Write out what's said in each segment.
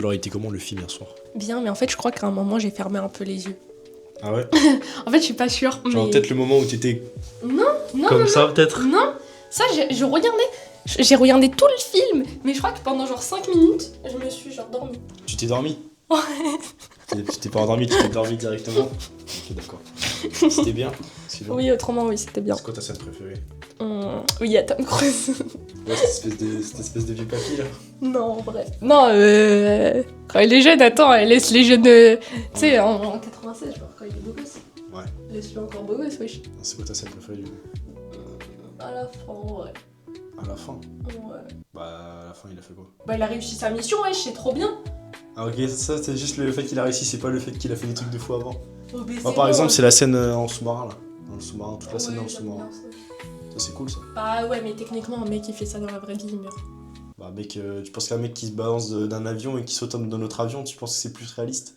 Alors, il était comment le film hier soir? Bien, mais en fait, je crois qu'à un moment, j'ai fermé un peu les yeux. Ah ouais? En fait, je suis pas sûre. Genre, mais... peut-être le moment où t'étais Non, comme ça, peut-être? Non, ça, je regardais. J'ai regardé tout le film, mais je crois que pendant genre 5 minutes, je me suis genre dormie. Tu t'es dormi? Ouais. Tu t'es pas endormi, tu t'es dormi directement? Ok, d'accord. C'était bien? Sinon, Oui, autrement, oui, c'était bien. c'est quoi ta scène préférée? Oui, il y a Tom Cruise. Ouais, cette espèce de vieux papy là. Non, en vrai. Non, quand il est jeune, attends, elle laisse les jeunes. Tu sais, en 96, genre, quand il est beau gosse. Ouais. Laisse-le encore beau gosse, wesh. C'est quoi ta scène préférée du coup? À la fin, ouais. À la fin? Ouais. Bah, à la fin, il a fait quoi? Bah, il a réussi sa mission, wesh, c'est trop bien. Ah, ok, ça, c'est juste le fait qu'il a réussi, c'est pas le fait qu'il a fait des trucs de fou avant. Oh, mais Moi, c'est par bon, exemple, hein. c'est la scène en sous-marin là. Dans le sous-marin, toute la scène dans le j'aime sous-marin. bien ça. Ça, c'est cool ça. Bah, ouais, mais techniquement, un mec qui fait ça dans la vraie vie, il meurt. Bah, mec, tu penses qu'un mec qui se balance d'un avion et qui saute d'un autre avion, tu penses que c'est plus réaliste?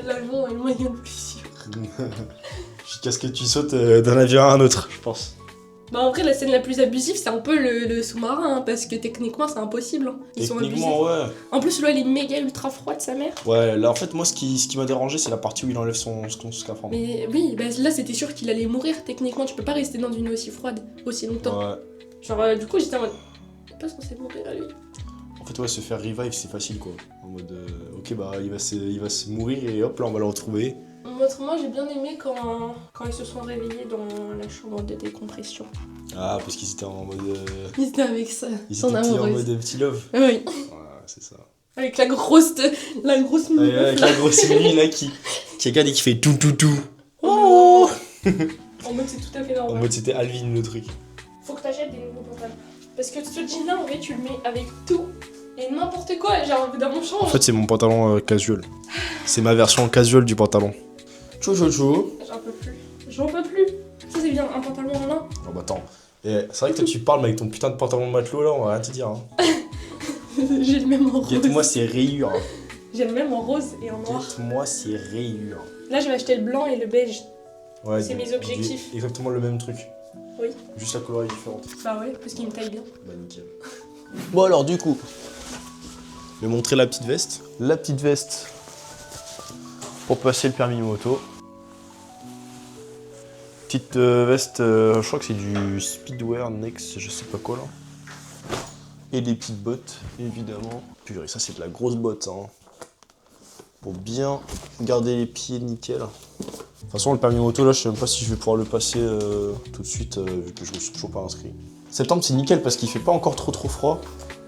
L'avion est le moyen le plus sûr. Jusqu'à ce que tu sautes d'un avion à un autre, je pense. Bah, en vrai, la scène la plus abusive, c'est un peu le sous-marin, hein, parce que techniquement, c'est impossible. Hein. Ils sont abusés. Techniquement, ouais. En plus, l'eau, elle est méga ultra froide, sa mère. Ouais, là en fait, moi, ce qui m'a dérangé, c'est la partie où il enlève son scaphandre. Mais oui, bah là, c'était sûr qu'il allait mourir, techniquement. Tu peux pas rester dans une eau aussi froide aussi longtemps. Ouais. Genre, du coup, j'étais en mode. Il est pas censé mourir à lui. En fait, ouais, se faire revive, c'est facile quoi. En mode, ok, bah, il va se mourir et hop, là, on va le retrouver. Autrement, j'ai bien aimé quand ils se sont réveillés dans la chambre de décompression. Ah, parce qu'ils étaient en mode. Ils étaient avec ça, Ils son étaient en amoureuse. mode petit love. Oui, Ouais, c'est ça. avec la grosse mini Avec la grosse mini là qui regarde et qui fait tout. Oh En mode, c'est tout à fait En normal. mode, c'était Alvin le truc. Faut que t'achètes des nouveaux pantalons. Parce que ce jean-là, en vrai, tu le mets avec tout et n'importe quoi. Genre, dans mon champ. En fait, c'est mon pantalon casual. C'est ma version casual du pantalon. Chou. J'en peux plus. J'en peux plus. Ça, c'est bien, un pantalon en lin. Oh bah attends. C'est vrai que toi tu parles mais avec ton putain de pantalon de matelot là, on va rien te dire. Hein. J'ai le même en rose. Guette-moi ces rayures. J'ai le même en rose et en noir. Guette-moi ces rayures. Là, je vais acheter le blanc et le beige. Ouais, C'est mes objectifs. Exactement le même truc. Oui. Juste la couleur est différente. Bah ouais, parce qu'il me taille bien. Bah nickel. Bon alors du coup, je vais montrer la petite veste. La petite veste pour passer le permis moto. Petite veste, je crois que c'est du Speedwear Next, je sais pas quoi là. Et des petites bottes, évidemment. Purée, ça c'est de la grosse botte, hein. Pour bien garder les pieds nickel. De toute façon, le permis moto là, je sais même pas si je vais pouvoir le passer tout de suite, vu que je me suis toujours pas inscrit. Septembre, c'est nickel parce qu'il fait pas encore trop froid.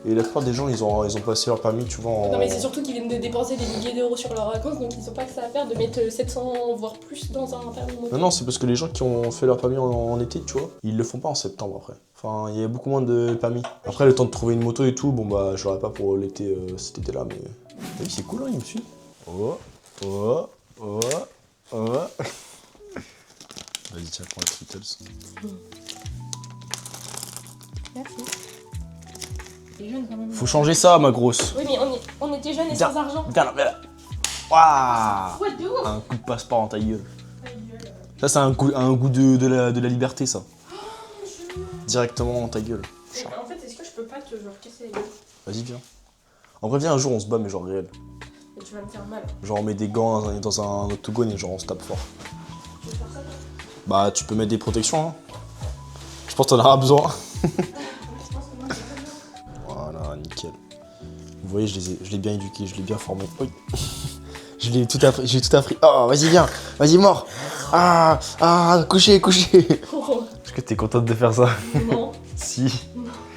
Et la plupart des gens, ils ont passé leur permis, tu vois. Non, mais c'est surtout qu'ils viennent de dépenser des milliers d'euros sur leurs vacances, donc ils ont pas que ça à faire de mettre 700 voire plus dans un permis moto. Non, c'est parce que les gens qui ont fait leur permis en été, tu vois, ils le font pas en septembre après. Enfin, il y a beaucoup moins de permis. Après, le temps de trouver une moto et tout, bon bah, je l'aurais pas pour l'été, cet été-là, mais. T'as vu, c'est cool, hein, il me suit. Oh. Vas-y, tiens, prends la Skittles. Merci. T'es jeune quand même. Faut changer ça, ma grosse. Oui, mais on était jeunes et Viens. sans argent. Viens là. Waouh. Ouais, de ouf. Un coup de passeport dans ta gueule. Ça, c'est un goût de la liberté, ça. Directement dans ta gueule. En fait, est-ce que je peux pas te genre casser la gueule? Vas-y, viens. En vrai, viens un jour, on se bat, mais genre réel. Et tu vas me faire mal. Genre, on met des gants dans un octogone et genre, on se tape fort. Tu veux faire ça toi? Bah, tu peux mettre des protections, hein. Je pense que t'en auras besoin. Je pense que moi, c'est pas Voilà, nickel. Vous voyez, je l'ai bien éduqué, je l'ai bien formé. Oui. J'ai tout appris. Oh, vas-y, viens. Vas-y, mort. Couché. Oh, Est-ce que t'es contente de faire ça? non. Si.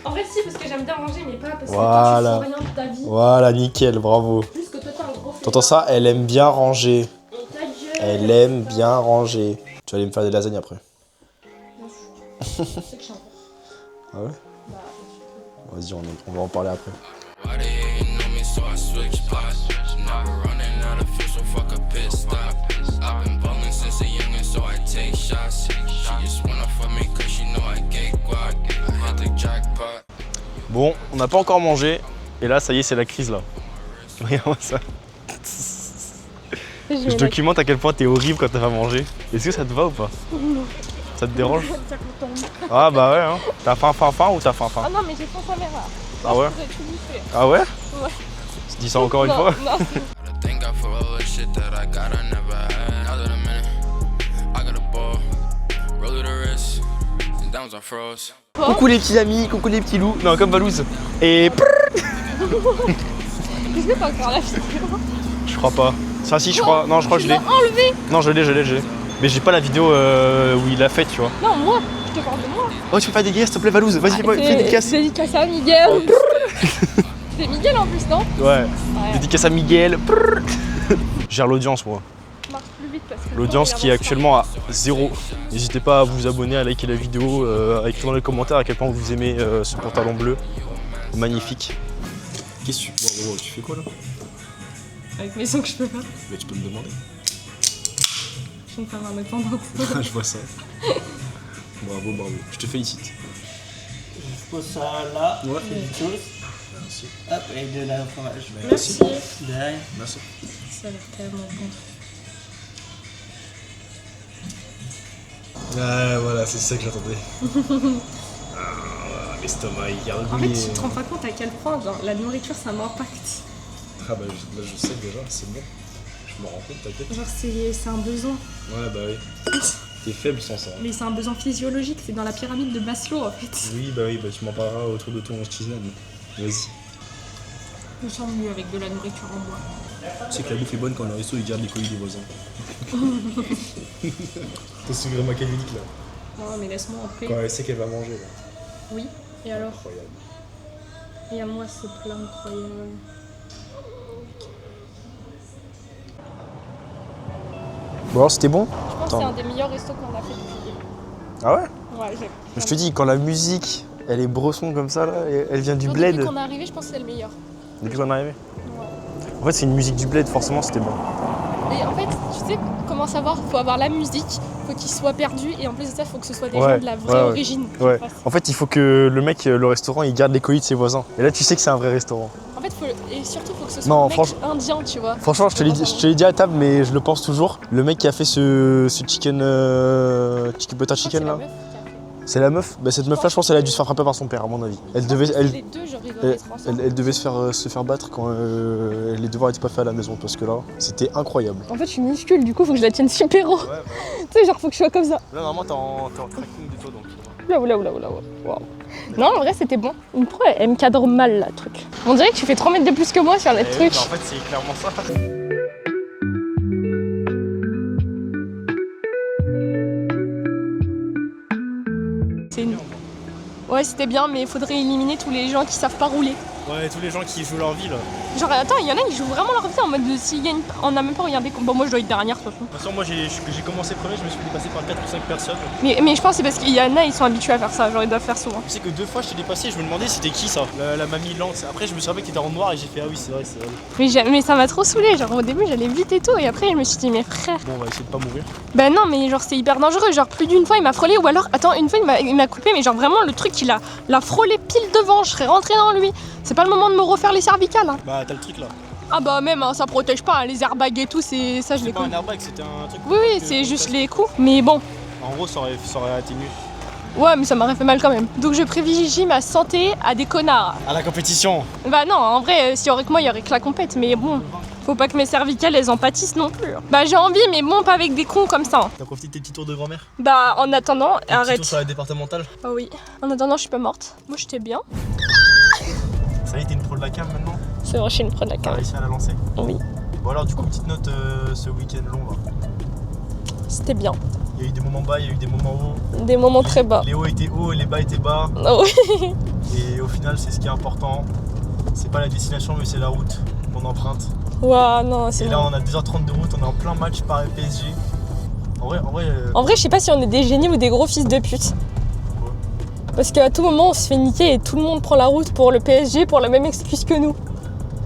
En vrai, si, parce que j'aime bien ranger, mais pas parce que Voilà. toi, tu fais rien de ta vie. Voilà, nickel, bravo. Plus que toi, t'as un gros T'entends ça? Elle aime bien ranger. Et ta gueule. Elle aime bien ranger. Tu vas aller me faire des lasagnes après. Je sais que je suis un peu. Ah ouais? Bah, Vas-y, on va en parler après. Why they hating on me, so I switch spots. Now we're running out of fuel, so fuck a pit stop. I've been ballin' since a youngin', so I take shots. She just wanna fuck me cause she know I get guac. I hit the jackpot. Bon, on n'a pas encore mangé. Et là, ça y est, c'est la crise là. Regarde ça. Je documente à quel point t'es horrible quand t'as pas mangé. Est-ce que ça te va ou pas? Non. Ça te dérange? Ça coûte Ah bah ouais, hein. T'as faim ou t'as faim? Ah non, mais j'ai faim sa mère là. Ah ouais? Je pourrais tout bouffer. Ah ouais? Oui. Ouais. Dis ça encore une Non, fois. non. I thank God for all the shit that I got, I never had. Now that I'm in it, I got a ball, roll to the wrist, and downs are froze. Coucou les petits amis, coucou les petits loups. Non, comme Valouz. Et. Qu'est-ce que t'as encore la vidéo? Je crois pas. Ça, si, je crois. Non, je crois que je l'ai. Enlevé. Non, je l'ai. Mais j'ai pas la vidéo où il l'a faite, tu vois. Non, moi, je te parle de moi. Oh, tu peux faire des dédicaces, s'il te plaît, Valouz. Vas-y, fais des dédicaces. C'est dédicace à Miguel. C'est Miguel en plus, non? Ouais. Dédicace à Miguel. Je gère l'audience, moi. Marche plus vite parce que L'audience qui est actuellement à 0. N'hésitez pas à vous abonner, à liker la vidéo, à écrire dans les commentaires à quel point vous aimez ce pantalon bleu. Magnifique. Qu'est-ce que tu... Wow, tu fais quoi là? Avec mes sons que je peux faire. Mais tu peux me demander. Je vais me faire indépendante. Je vois ça. Bravo. Je te félicite. Je pose ça là, Ouais. c'est une chose. Merci. Hop, et de la fromage. Merci. De rien. Merci. Ça a l'air tellement bon. Ouais, voilà, c'est ça que j'attendais. L'estomac, il gargouille. En fait, tu te rends pas compte à quel point genre, la nourriture ça m'impacte. Ah bah je sais déjà, c'est bon. Je me rends compte, t'inquiète. Genre, c'est un besoin. Ouais, bah oui. T'es faible sans ça. Mais c'est un besoin physiologique, c'est dans la pyramide de Maslow en fait. Oui, bah tu m'en parleras autour de ton tisane. Vas-y. Je me sens mieux avec de la nourriture en bois. Tu sais que la bouffe est bonne quand le resto il garde les colis des voisins. T'as souvenir machiavélique là. Non, mais laisse-moi en paix. Quand elle sait qu'elle va manger là. Oui, et alors? Incroyable. Et à moi, ce plat incroyable. Bon alors c'était bon? Je pense que c'est un des meilleurs restos qu'on a fait depuis. Ah ouais? Ouais, j'ai. Je te dis, quand la musique, elle est bresson comme ça là, elle vient du Genre, bled. Depuis qu'on est arrivé, je pense que c'est le meilleur. Depuis qu'on est arrivé? Ouais. En fait c'est une musique du bled, forcément c'était bon. Et en fait, tu sais comment savoir? Faut avoir la musique, faut qu'il soit perdu, et en plus de ça, faut que ce soit des Ouais, gens de la vraie ouais. origine. qui Ouais. fassent. En fait il faut que le mec, le restaurant, il garde les colis de ses voisins. Et là tu sais que c'est un vrai restaurant. En fait, et surtout, faut que ce soit Non, un mec indien, tu vois. Franchement, je te l'ai dit à table, mais je le pense toujours. Le mec qui a fait ce chicken butter Je crois que chicken c'est là. la meuf qui a fait. C'est la meuf? Bah cette meuf là, je pense qu'elle a dû se faire frapper par son père à mon avis. Elle devait, Les deux, genre, ils doivent être ensemble. elle devait se faire battre quand les devoirs n'étaient pas faits à la maison parce que là, c'était incroyable. En fait, je suis minuscule, du coup, faut que je la tienne super haut. Ouais, Tu sais, genre, faut que je sois comme ça. là normalement t'es en tracking de toi donc. Oula. Waouh. Non, en vrai, c'était bon. Pourquoi elle me cadre mal, là, truc? On dirait que tu fais 3 mètres de plus que moi sur le truc. En fait c'est clairement ça. C'est une... Ouais, c'était bien, mais il faudrait éliminer tous les gens qui savent pas rouler. Ouais, tous les gens qui jouent leur vie là. Genre, attends, il y en a qui jouent vraiment leur vie en mode de s'il gagne. On a même pas regardé. Bon, moi, je dois être dernière, de toute façon. De toute façon, moi j'ai commencé premier, je me suis dépassé par 4 ou 5 personnes. Mais je pense que c'est parce qu'il y en a, ils sont habitués à faire ça. Genre, ils doivent faire souvent. Tu sais que 2 fois je t'ai dépassé, je me demandais c'était qui ça, la mamie lente. Après je me suis rappelé que t'étais en noir et j'ai fait ah oui c'est vrai. Mais ça m'a trop saoulé. Genre, au début, j'allais vite et tout. Et après, je me suis dit, mais frère. Bon on va essayer de pas mourir. Bah non, mais genre, c'est hyper dangereux. Genre, plus d'une fois, il m'a frôlé. Ou alors, attends, une fois, il m'a coupé. Mais genre, vraiment, le truc, il l'a frôlé pile devant. Je serais rentrée dans lui. C'est pas le moment de me refaire les cervicales. Hein. Bah t'as le truc là. Ah bah même, hein, ça protège pas. Hein, les airbags et tout, c'est ça, je les C'est pas connais. un airbag, c'était un truc. Oui, c'est juste les coups. Mais bon. En gros ça aurait atténué. Ouais, mais ça m'aurait fait mal quand même. Donc je privilégie ma santé à des connards. À la compétition. Bah non, en vrai, s'il y aurait que moi, il y aurait que la compète. Mais bon, faut pas que mes cervicales, elles en pâtissent non plus. Bah j'ai envie, mais bon, pas avec des cons comme ça. T'as profité de tes petits tours de grand-mère? Bah en attendant, Petit arrête. tour sur la départementale. Ah oui. En attendant, je suis pas morte. Moi, j'étais bien. Ça y est, t'es une pro de la cam maintenant? C'est vrai, je suis une pro de la T'as carte. réussi à la lancer? Oui. Bon alors du coup petite note ce week-end long là. C'était bien. Il y a eu des moments bas, il y a eu des moments hauts. Des moments très bas. Les hauts étaient hauts et les bas étaient bas. Oh oui. Et au final c'est ce qui est important. C'est pas la destination mais c'est la route qu'on emprunte. Ouah, non, c'est Et là bon. on a 2h30 de route, on est en plein match par PSG. En vrai En vrai, je sais pas si on est des génies ou des gros fils de pute. Pourquoi? Parce qu'à tout moment, on se fait niquer et tout le monde prend la route pour le PSG pour la même excuse que nous.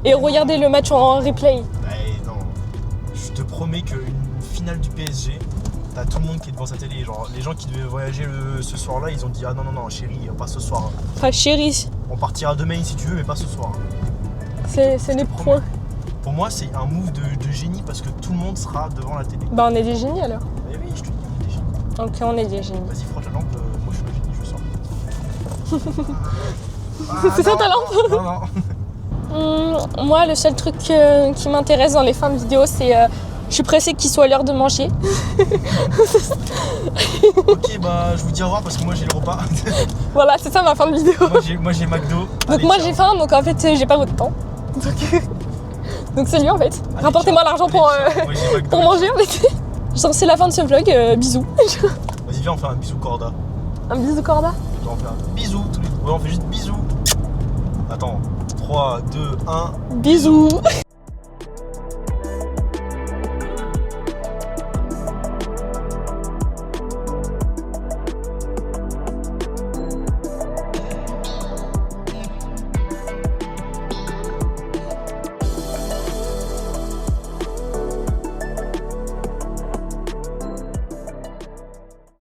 Et regardez le match en replay. non, je te promets qu'une finale du PSG, t'as tout le monde qui est devant sa télé. Genre les gens qui devaient voyager ce soir-là, ils ont dit ah non chérie, pas ce soir. Enfin, chérie, On partira demain si tu veux, mais pas ce soir. c'est les points. Pour moi, c'est un move de génie parce que tout le monde sera devant la télé. Bah, on est des génies alors. Eh oui, je te dis, on est des génies. Ok, on est des génies. Vas-y, frotte la lampe, moi je suis un génie, je sors. C'est ça ta lampe? Non. moi, le seul truc qui m'intéresse dans les fins de vidéo, c'est je suis pressée qu'il soit l'heure de manger. Ok, bah je vous dis au revoir parce que moi j'ai le repas. Voilà, c'est ça ma fin de vidéo. moi j'ai McDo. Donc Allez, moi ciao. j'ai faim, donc en fait j'ai pas votre temps. Donc c'est lui en fait. Allez, Rapportez-moi ciao. l'argent Allez, pour, ciao. Moi, j'ai McDo. pour manger en fait. Genre, c'est la fin de ce vlog, bisous. Vas-y, viens, on fait un bisou corda. Un bisou Corda. On fait un bisou tous les deux. Ouais, on fait juste bisous. Attends, 3, 2, 1. Bisous.